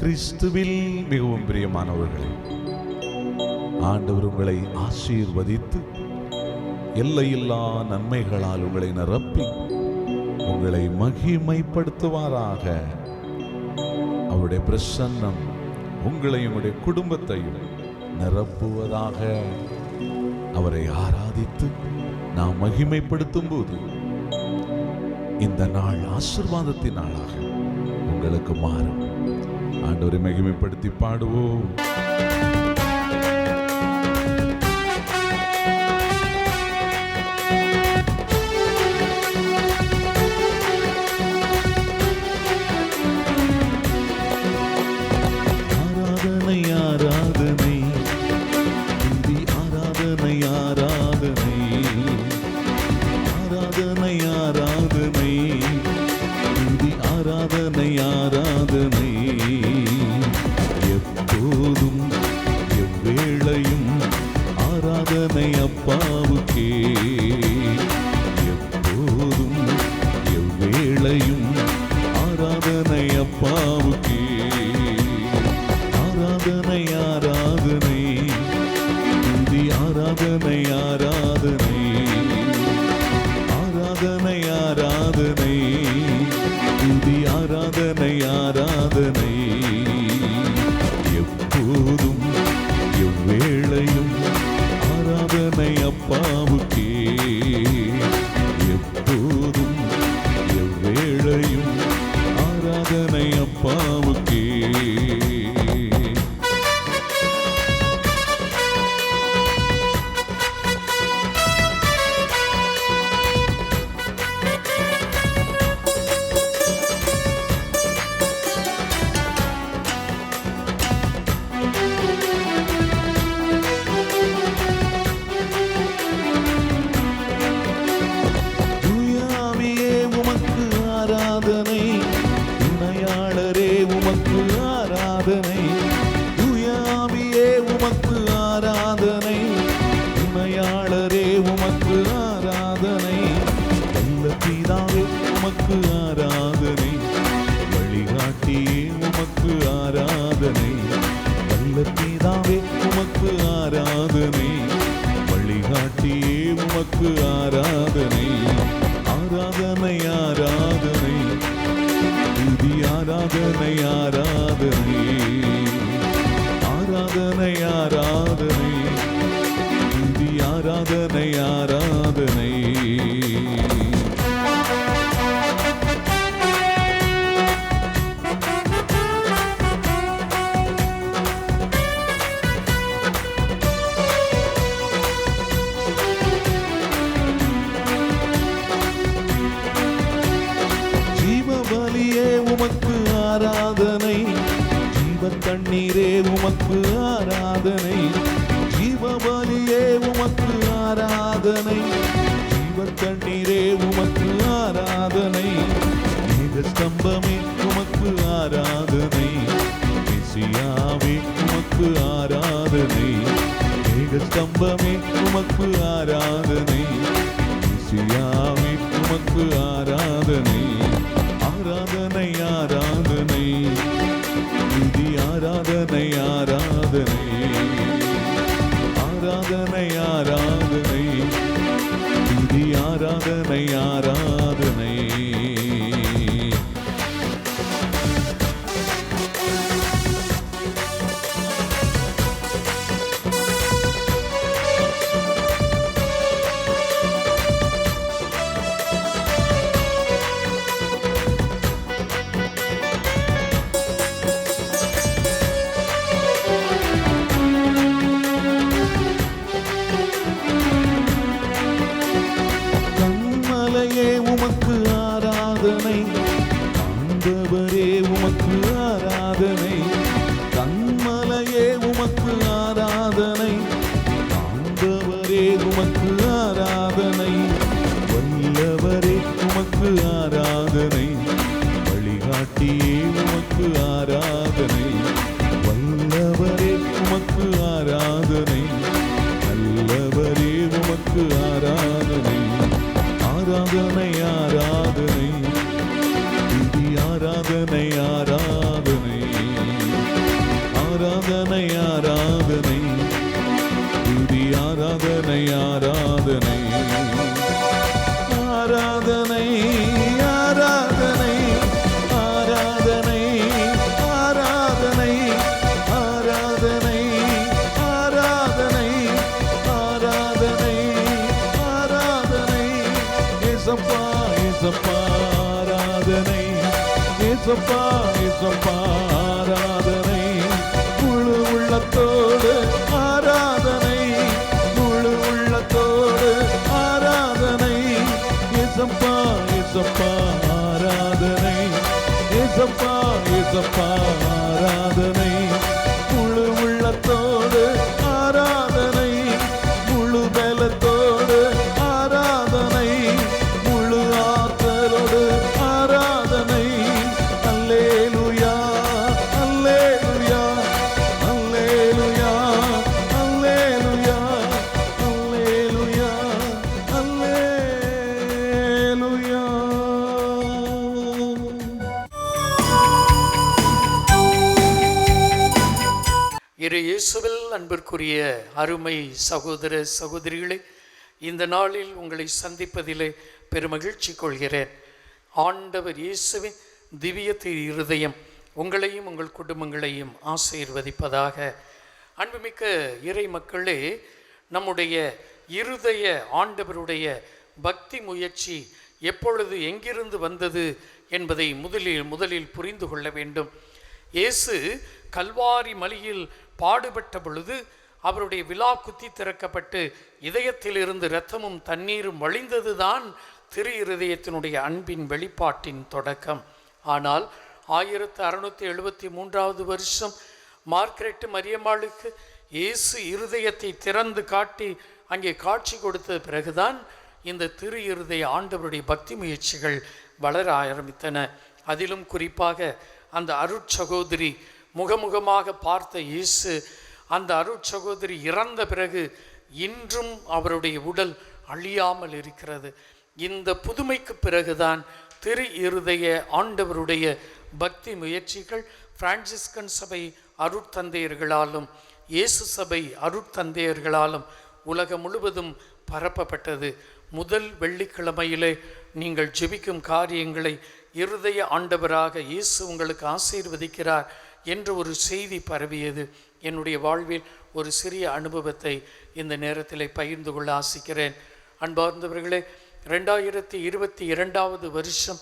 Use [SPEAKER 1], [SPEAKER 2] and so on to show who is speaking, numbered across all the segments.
[SPEAKER 1] கிறிஸ்துவில் மிகவும் பிரியமானவர்களே, ஆண்டவர் உங்களை ஆசீர்வதித்து எல்லையில்லா நன்மைகளால் உங்களை நிரப்பி உங்களை மகிமைப்படுத்துவாராக. அவருடைய பிரசன்னம் உங்களையும் உங்களுடைய குடும்பத்தையும் நிரப்புவதாக. அவரை ஆராதித்து நாம் மகிமைப்படுத்தும் போது இந்த நாள் ஆசீர்வாதத்தின் நாளாக உங்களுக்கு மாறும். ஆண்டவரை மகிமைப்படுத்தி பாடுவோம். ஆராதனை ஆராதனை துதி ஆராதனை ஆராதனை ஆராதனை ஆராதனை துதி ஆராதனை ஆராதனை எப்போதும் எவ்வேளையும் ஆராதனை அப்பாவுக்கே. எப்போதும் எவ்வேளையும் ஆராதனை அப்பாவுக்கே. ஆராதனை ஆராதனை துதி ஆராதனை ஆராதனை ஆராதனை ஆராதனை துதி ஆராதனை ஆராதனை எப்போதும் எவ்வேளையும் ஆராதனை அப்பாவுக்கே. எப்போதும் எவ்வேளையும் ஆராதனை அப்பாவுக்கே. துணையாளரே உமக்கு ஆராதனை, தூய ஆவியே உமக்கு ஆராதனை, துணையாளரே உமக்கு ஆராதனை, நல்ல பிதாவே உமக்கு ஆராதனை, வழிகாட்டியே உமக்கு ஆராதனை, நல்ல பிதாவே உமக்கு ஆராதனை, வழிகாட்டியே உமக்கு ஆராதனை. ஆராதனை ஆராதனை துதி ஆராதனை ஆராதனை ஆராதனை ஆராதனை துதி ஆராதனை ஆராதனை. ஜீவபலியே உமக்கு ஆராதனை, ஜீவ தண்ணீரே உமக்கு ஆராதனை, ஜீவபலியே உமக்கு ஆராதனை, ஜீவ தண்ணீரே உமக்கு ஆராதனை, மேகஸ்தம்பமே உமக்கு ஆராதனை, மெசியாவே உமக்கு ஆராதனை, மேகஸ்தம்பமே உமக்கு ஆராதனை, மெசியாவே உமக்கு ஆராதனை. ஆராதனை ஆராதனை துதி ஆராதனை ஆராதனை ஆராதனை ஆராதனை துதி ஆராதனை ஆராதனை. உமக்கு ஆராதனை, ஆண்டவரே உமக்கு ஆராதனை, கண்மலையே உமக்கு ஆராதனை, ஆண்டவரே உமக்கு ஆராதனை, வல்லவரே உமக்கு ஆராதனை, வழிகாட்டியே உமக்கு ஆராதனை, வல்லவரே உமக்கு ஆராதனை, நல்லவரே உமக்கு ஆராதனை. ஆராதனை ஆராதனை துதி ஆராதனை ஆராதனை ஆராதனை. ஏசப்பா ஏசப்பா ஆராதனை. முழு உள்ளத்தோடு ஆராதனை, முழு உள்ளத்தோடு ஆராதனை. ஏசப்பா ஏசப்பா ஆராதனை. ஏசப்பா ஏசப்பா ஆராதனை. முழு உள்ளத்தோடு ஆராதனை, முழு பலத்தோடு ஆராதனை, முழு ஆற்றலோடு ஆராதனை. அல்லேலூயா அல்லேலூயா அல்லேலூயா அல்லேலூயா அல்லேலூயா அல்லேலூயா.
[SPEAKER 2] இரு இயேசுவில் அன்பிற்குரிய அருமை சகோதர சகோதரிகளே, இந்த நாளில் உங்களை சந்திப்பதிலே பெருமகிழ்ச்சி கொள்கிறேன். ஆண்டவர் இயேசுவின் திவ்ய திரு இருதயம் உங்களையும் உங்கள் குடும்பங்களையும் ஆசீர்வதிப்பதாக. அன்புமிக்க இறை மக்களே, நம்முடைய இருதய ஆண்டவருடைய பக்தி முயற்சி எப்பொழுது எங்கிருந்து வந்தது என்பதை முதலில் புரிந்து கொள்ள வேண்டும். இயேசு கல்வாரி மலையில் பாடுபட்ட பொழுது அவருடைய விலா குத்தி திறக்கப்பட்டு இதயத்திலிருந்து இரத்தமும் தண்ணீரும் வழிந்ததுதான் திரு இருதயத்தினுடைய அன்பின் வெளிப்பாட்டின் தொடக்கம். ஆனால் 1673 வருஷம் மார்கரெட் மரியம்மாளுக்கு இயேசு இருதயத்தை திறந்து காட்டி அங்கே காட்சி கொடுத்த பிறகுதான் இந்த திரு இருதய ஆண்டவருடைய பக்தி முயற்சிகள் வளர ஆரம்பித்தன. அதிலும் குறிப்பாக அந்த அருட்சகோதரி முகமுகமாக பார்த்த இயேசு, அந்த அருட்சகோதரி இறந்த பிறகு இன்றும் அவருடைய உடல் அழியாமல் இருக்கிறது. இந்த புதுமைக்கு பிறகுதான் திரு இருதய ஆண்டவருடைய பக்தி முயற்சிகள் பிரான்சிஸ்கன் சபை அருட்தந்தையர்களாலும் இயேசு சபை அருட்தந்தையர்களாலும் உலகம் முழுவதும் பரப்பப்பட்டது. முதல் வெள்ளிக்கிழமையிலே நீங்கள் ஜெபிக்கும் காரியங்களை இருதய ஆண்டவராக இயேசு உங்களுக்கு ஆசீர்வதிக்கிறார் என்ற ஒரு செய்தி பரவியது. என்னுடைய வாழ்வில் ஒரு சிறிய அனுபவத்தை இந்த நேரத்தில் பகிர்ந்து கொள்ள ஆசிக்கிறேன். அன்பார்ந்தவர்களே, 2022 வருஷம்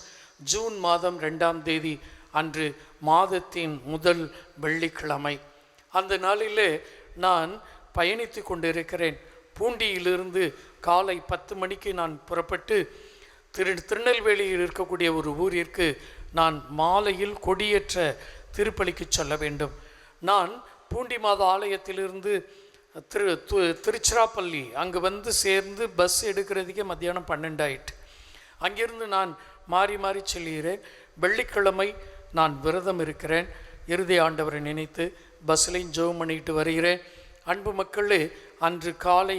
[SPEAKER 2] ஜூன் மாதம் 2ஆம் தேதி அன்று மாதத்தின் முதல் வெள்ளிக்கிழமை. அந்த நாளிலே நான் பயணித்து கொண்டிருக்கிறேன். பூண்டியிலிருந்து காலை 10 மணிக்கு நான் புறப்பட்டு திருநெல்வேலியில் இருக்கக்கூடிய ஒரு ஊரிற்கு நான் மாலையில் கொடியேற்ற திருப்பலிக்கு செல்ல வேண்டும். நான் பூண்டி மாதா ஆலயத்திலிருந்து திருச்சிராப்பள்ளி அங்கு வந்து சேர்ந்து பஸ் எடுக்கிறதுக்கே மத்தியானம் 12 ஆயிட்டு. அங்கிருந்து நான் மாறி மாறி செல்கிறேன். வெள்ளிக்கிழமை நான் விரதம் இருக்கிறேன். இறுதி ஆண்டவரை நினைத்து பஸ்லையும் ஜெபம் பண்ணிட்டு வருகிறேன். அன்பு மக்களே, அன்று காலை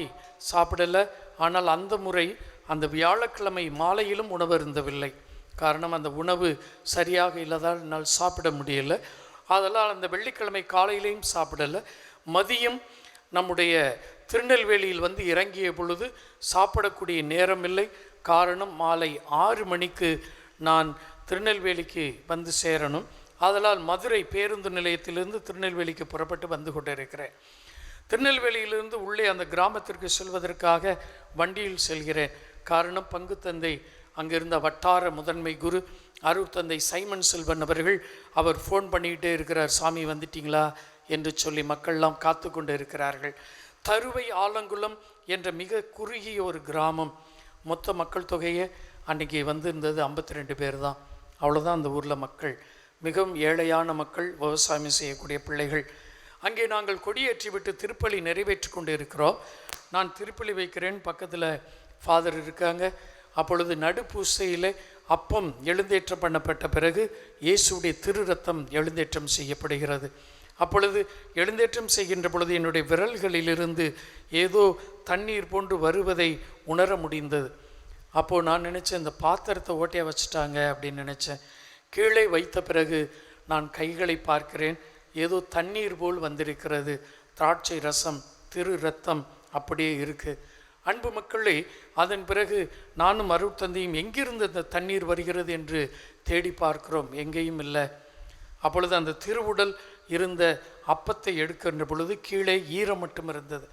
[SPEAKER 2] சாப்பிடலை. ஆனால் அந்த முறை அந்த வியாழக்கிழமை மாலையிலும் உணவு இருந்தவில்லை. காரணம், அந்த உணவு சரியாக இல்லாதால் என்னால் சாப்பிட முடியலை. அதனால் அந்த வெள்ளிக்கிழமை காலையிலையும் சாப்பிடலை. மதியம் நம்முடைய திருநெல்வேலியில் வந்து இறங்கிய பொழுது சாப்பிடக்கூடிய நேரம் இல்லை. காரணம், மாலை 6 மணிக்கு நான் திருநெல்வேலிக்கு வந்து சேரணும். அதனால் மதுரை பேருந்து நிலையத்திலிருந்து திருநெல்வேலிக்கு புறப்பட்டு வந்து கொண்டிருக்கிறேன். திருநெல்வேலியிலிருந்து உள்ளே அந்த கிராமத்திற்கு செல்வதற்காக வண்டியில் செல்கிறேன். காரணம், பங்கு தந்தை அங்கிருந்த வட்டார முதன்மை குரு அருட்தந்தை சைமன் செல்வன் அவர்கள் அவர் ஃபோன் பண்ணிக்கிட்டே இருக்கிறார், சாமி வந்துட்டீங்களா என்று சொல்லி மக்கள்லாம் காத்து கொண்டு இருக்கிறார்கள். தருவை ஆலங்குளம் என்ற மிக குறுகிய ஒரு கிராமம். மொத்த மக்கள் தொகையே அன்றைக்கி வந்திருந்தது 52 பேர் தான். அவ்வளோதான் அந்த ஊரில் மக்கள். மிகவும் ஏழையான மக்கள், விவசாயம் செய்யக்கூடிய பிள்ளைகள். அங்கே நாங்கள் கொடியேற்றி விட்டு திருப்பலி நிறைவேற்றி கொண்டு இருக்கிறோம். நான் திருப்பலி வைக்கிறேன், பக்கத்தில் ஃபாதர் இருக்காங்க. அப்பொழுது நடுப்பூசையில் அப்பம் எழுந்தேற்றம் பண்ணப்பட்ட பிறகு இயேசுடைய திரு ரத்தம் எழுந்தேற்றம் செய்யப்படுகிறது. அப்பொழுது எழுந்தேற்றம் செய்கின்ற பொழுது என்னுடைய விரல்களிலிருந்து ஏதோ தண்ணீர் போன்று வருவதை உணர முடிந்தது. அப்போது நான் நினச்சேன், இந்த பாத்திரத்தை ஓட்டையாக வச்சுட்டாங்க அப்படின்னு நினச்சேன். கீழே வைத்த பிறகு நான் கைகளை பார்க்கிறேன், ஏதோ தண்ணீர் போல் வந்திருக்கிறது. திராட்சை ரசம், திரு ரத்தம் அப்படியே இருக்குது. அன்பு மக்களே, அதன் பிறகு நானும் அருட்தந்தையும் எங்கிருந்து இந்த தண்ணீர் வருகிறது என்று தேடி பார்க்கிறோம், எங்கேயும் இல்லை. அப்பொழுது அந்த திருவுடல் இருந்த அப்பத்தை எடுக்கின்ற பொழுது கீழே ஈரம் மட்டும் இருந்தது.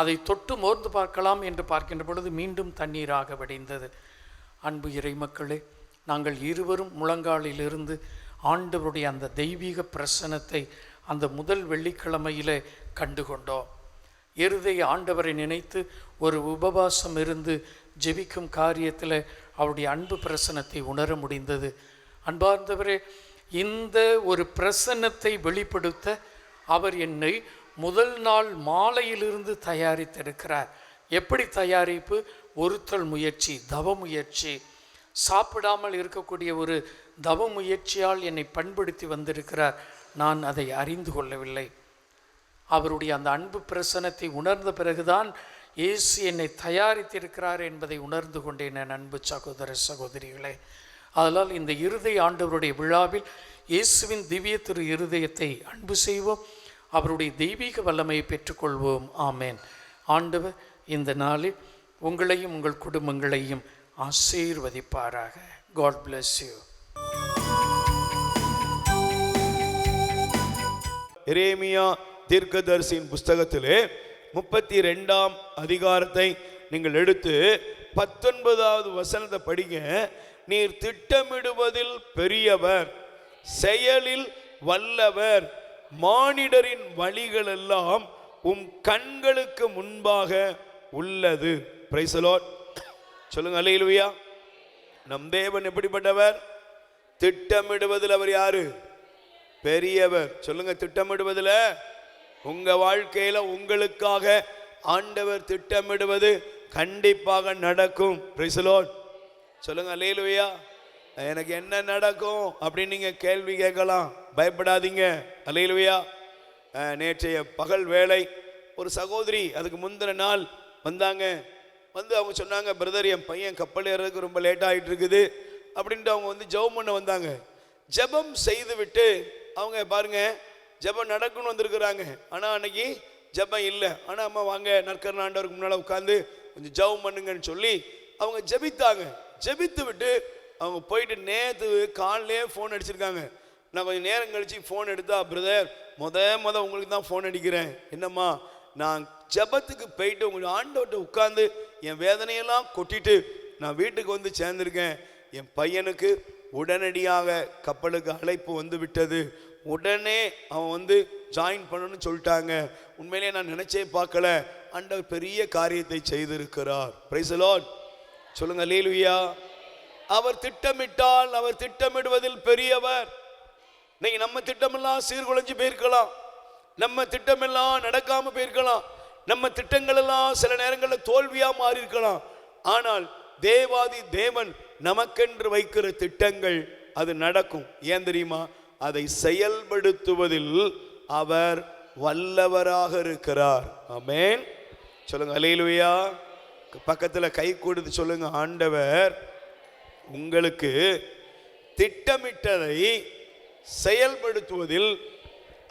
[SPEAKER 2] அதை தொட்டு மோர்ந்து பார்க்கலாம் என்று பார்க்கின்ற பொழுது மீண்டும் தண்ணீராக வடிந்தது. அன்பு இறை மக்களே, நாங்கள் இருவரும் முழங்காலிலிருந்து ஆண்டவருடைய அந்த தெய்வீக பிரசன்னத்தை அந்த முதல் வெள்ளிக்கிழமையிலே கண்டுகொண்டோம். இருதய ஆண்டவரை நினைத்து ஒரு உபவாசம் இருந்து ஜெபிக்கும் காரியத்தில் அவருடைய அன்பு பிரசன்னத்தை உணர முடிந்தது. அன்பார்ந்தவரே, இந்த ஒரு பிரசன்னத்தை வெளிப்படுத்த அவர் என்னை முதல் நாள் மாலையிலிருந்து தயாரித்திருக்கிறார். எப்படி தயாரிப்பு? ஒருத்தல் முயற்சி, தவ முயற்சி. சாப்பிடாமல் இருக்கக்கூடிய ஒரு தவ முயற்சியால் என்னை பண்படுத்தி வந்திருக்கிறார். நான் அதை அறிந்து கொள்ளவில்லை. அவருடைய அந்த அன்பு பிரசன்னத்தை உணர்ந்த பிறகுதான் இயேசு என்னை தயாரித்திருக்கிறார் என்பதை உணர்ந்து கொண்டேன். என் அன்பு சகோதர சகோதரிகளே, அதனால் இந்த இருதய ஆண்டவருடைய விழாவில் இயேசுவின் திவ்ய திரு இருதயத்தை அன்பு செய்வோம், அவருடைய தெய்வீக வல்லமையை பெற்றுக்கொள்வோம். ஆமேன். ஆண்டவர் இந்த நாளில் உங்களையும் உங்கள் குடும்பங்களையும் ஆசீர்வதிப்பாராக. God bless you.
[SPEAKER 3] எரேமியா தீர்க்கதரிசியின் புஸ்தகத்திலே 32ஆம் அதிகாரத்தை நீங்கள் எடுத்து 19வது வசனத்தை படிங்க. நீர் திட்டமிடுவதில் பெரியவர், செயலில் வல்லவர், மானிடரின் வழிகள் எல்லாம் உம் கண்களுக்கு முன்பாக உள்ளது. Price the Lord. சொல்லுங்க அல்லேலூயா. நம் தேவன் எப்படிப்பட்டவர்? திட்டமிடுவதில் அவர் யாரு? பெரியவர். சொல்லுங்க, திட்டமிடுவதில். உங்க வாழ்க்கையில உங்களுக்காக ஆண்டவர் திட்டமிடுவது கண்டிப்பாக நடக்கும். Price the Lord. சொல்லுங்க அல்லேலூயா. எனக்கு என்ன நடக்கும் அப்படின்னு நீங்க கேள்வி கேட்கலாம், பயப்படாதீங்க. அல்லேலூயா. நேற்றைய பகல் வேளை ஒரு சகோதரி அதுக்கு முந்தின நாள் வந்தாங்க. வந்து அவங்க சொன்னாங்க, பிரதர் என் பையன் கப்பல் ஏறதுக்கு ரொம்ப லேட் ஆகிட்டு இருக்குது அப்படின்ட்டு அவங்க வந்து ஜெபம் பண்ண வந்தாங்க. ஜெபம் செய்து விட்டு அவங்க பாருங்க ஜெபம் நடக்குன்னு வந்திருக்கிறாங்க. ஆனால் அன்னைக்கு ஜெபம் இல்லை. ஆனால் அம்மா வாங்க நற்கரண ஆண்டவருக்கு முன்னால் உட்காந்து கொஞ்சம் ஜெபம் பண்ணுங்கன்னு சொல்லி அவங்க ஜெபித்தாங்க. ஜெபித்து விட்டு அவங்க போயிட்டு நேற்று காலையிலே ஃபோன் அடிச்சிருக்காங்க. நான் கொஞ்சம் நேரம் கழிச்சு ஃபோன் எடுத்தா, பிரதர் முத உங்களுக்கு தான் ஃபோன் அடிக்கிறேன். என்னம்மா, நான் ஜெபத்துக்கு போயிட்டு உங்களுக்கு ஆண்டவர்கிட்ட உட்காந்து என் வேதனையெல்லாம் கொட்டிட்டு நான் வீட்டுக்கு வந்து சேர்ந்துருக்கேன். என் பையனுக்கு உடனடியாக கப்பலுக்கு அழைப்பு வந்து விட்டது. உடனே அவன் வந்து ஜாயின் பண்ணணும்னு சொல்லிட்டாங்க. உண்மையிலே நான் நினைச்சே பார்க்கல, ஆண்டவர் பெரிய காரியத்தை செய்திருக்கிறார். Price the Lord. சொல்லுங்க அல்லேலூயா. அவர் திட்டமிட்டால் அவர் திட்டமிடுவதில் பெரியவர். இன்னைக்கு நம்ம திட்டமெல்லாம் சீர்குலைஞ்சு போயிருக்கலாம், நம்ம திட்டமெல்லாம் நடக்காம போயிருக்கலாம், நம்ம திட்டங்கள் எல்லாம் சில நேரங்களில் தோல்வியா மாறி இருக்கலாம். ஆனால் தேவாதி தேவன் நமக்கென்று வைக்கிற திட்டங்கள் அது நடக்கும். ஏன் தெரியுமா? அதை செயல்படுத்துவதில் அவர் வல்லவராக இருக்கிறார். ஆமென். சொல்லுங்க அல்லேலூயா. பக்கத்துல கை கொடுத்து சொல்லுங்க, ஆண்டவர் உங்களுக்கு திட்டமிட்டதை செயல்படுத்துவதில்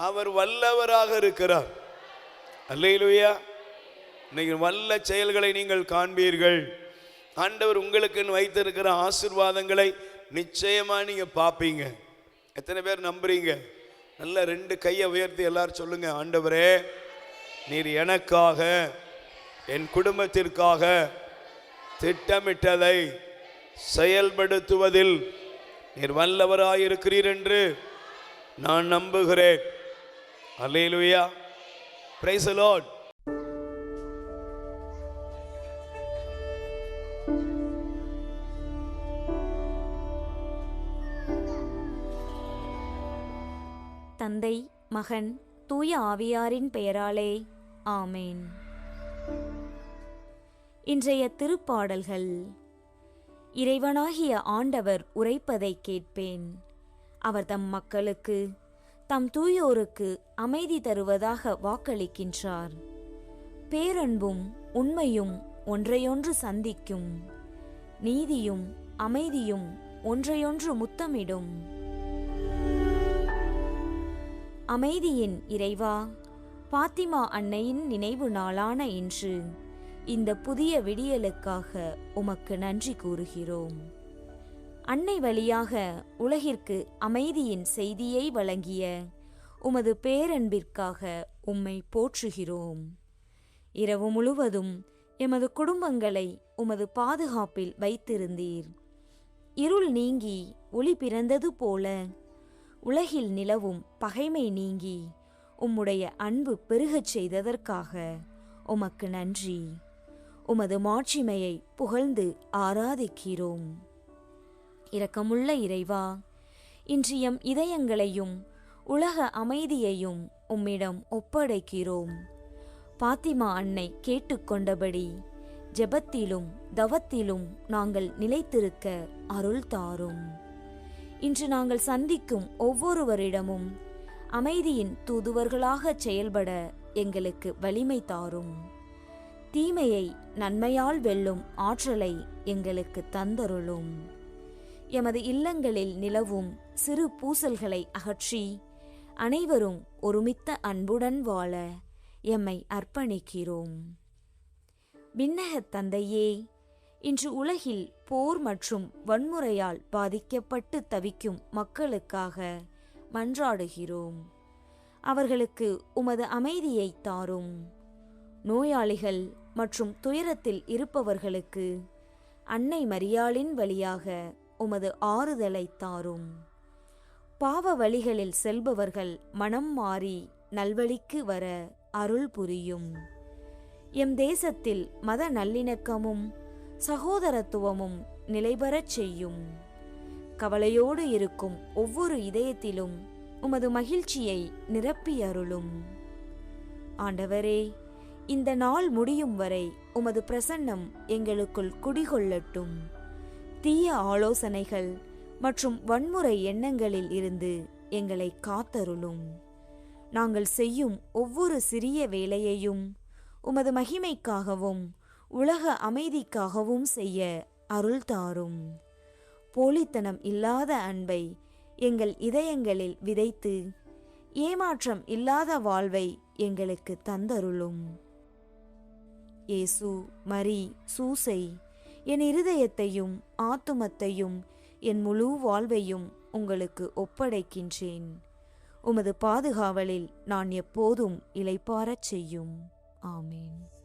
[SPEAKER 3] அவர் வல்லவராக இருக்கிறார். அல்லேலூயா. இன்னைக்கு வல்ல செயல்களை நீங்கள் காண்பீர்கள். ஆண்டவர் உங்களுக்கு வைத்திருக்கிற ஆசீர்வாதங்களை நிச்சயமா நீங்க பார்ப்பீங்க. எத்தனை பேர் நம்புறீங்க? நல்ல 2 கையை உயர்த்தி எல்லாரும் சொல்லுங்க, ஆண்டவரே நீர் எனக்காக என் குடும்பத்திற்காக திட்டமிட்டதை செயல்படுத்துவதில் நீர் வல்லவராயிருக்கிறீர் என்று நான் நம்புகிறேன். அல்லேலூயா. Praise the lord.
[SPEAKER 4] தந்தை, மகன், தூய ஆவியாரின் பெயராலே ஆமேன். இன்றைய திருப்பாடல்கள். இறைவனாகிய ஆண்டவர் உரைப்பதை கேட்பேன். அவர் தம் மக்களுக்கு, தம் தூயோருக்கு அமைதி தருவதாக வாக்களிக்கின்றார். பேரன்பும் உண்மையும் ஒன்றையொன்று சந்திக்கும், நீதியும் அமைதியும் ஒன்றையொன்று முத்தமிடும். அமைதியின் இறைவா, பாத்திமா அன்னையின் நினைவு நாளான இன்று இந்த புதிய விடியலுக்காக உமக்கு நன்றி கூறுகிறோம். அன்னை வழியாக உலகிற்கு அமைதியின் செய்தியை வழங்கிய உமது பேரன்பிற்காக உம்மை போற்றுகிறோம். இரவு முழுவதும் எமது குடும்பங்களை உமது பாதுகாப்பில் வைத்திருந்தீர். இருள் நீங்கி ஒளி பிறந்தது போல உலகில் நிலவும் பகைமை நீங்கி உம்முடைய அன்பு பெருகச் செய்ததற்காக உமக்கு நன்றி. உமது மாட்சிமையை புகழ்ந்து ஆராதிக்கிறோம். இரக்கமுள்ள இறைவா, இன்று எம் இதயங்களையும் உலக அமைதியையும் உம்மிடம் ஒப்படைக்கிறோம். பாத்திமா அன்னை கேட்டுக்கொண்டபடி ஜெபத்திலும் தவத்திலும் நாங்கள் நிலைத்திருக்க அருள் தாரும். இன்று நாங்கள் சந்திக்கும் ஒவ்வொருவரிடமும் அமைதியின் தூதுவர்களாக செயல்பட எங்களுக்கு வலிமை தாரும். தீமையை நன்மையால் வெல்லும் ஆற்றலை எங்களுக்கு தந்தருளும். எமது இல்லங்களில் நிலவும் சிறு பூசல்களை அகற்றி அனைவரும் ஒருமித்த அன்புடன் வாழ எம்மை அர்ப்பணிக்கிறோம். விண்ணகத் தந்தையே, இன்று உலகில் போர் மற்றும் வன்முறையால் பாதிக்கப்பட்டு தவிக்கும் மக்களுக்காக மன்றாடுகிறோம். அவர்களுக்கு உமது அமைதியை தாரும். நோயாளிகள் மற்றும் துயரத்தில் இருப்பவர்களுக்கு அன்னை மரியாளின் வழியாக உமது ஆறுதலை தாரும். பாவ வழிகளில் செல்பவர்கள் மனம் மாறி நல்வழிக்கு வர அருள் புரியும். எம் தேசத்தில் மத நல்லிணக்கமும் சகோதரத்துவமும் நிலைபெறச் செய்யும். கவலையோடு இருக்கும் ஒவ்வொரு இதயத்திலும் உமது மகிழ்ச்சியை நிரப்பி அருளும். ஆண்டவரே, இந்த நாள் முடியும் வரை உமது பிரசன்னம் எங்களுக்குள் குடிகொள்ளட்டும். தீய ஆலோசனைகள் மற்றும் வன்முறை எண்ணங்களில் இருந்து எங்களை காத்தருளும். நாங்கள் செய்யும் ஒவ்வொரு சிறிய வேலையையும் உமது மகிமைக்காகவும் உலக அமைதிக்காகவும் செய்ய அருள் தாரும். போலித்தனம் இல்லாத அன்பை எங்கள் இதயங்களில் விதைத்து ஏமாற்றம் இல்லாத வாழ்வை எங்களுக்கு தந்தருளும். இயேசு, மரி, சூசை, என் இருதயத்தையும் ஆத்துமத்தையும் என் முழு வாழ்வையும் உங்களுக்கு ஒப்படைக்கின்றேன். உமது பாதுகாவலில் நான் எப்போதும் இளைப்பாறச் செய்யும். ஆமேன்.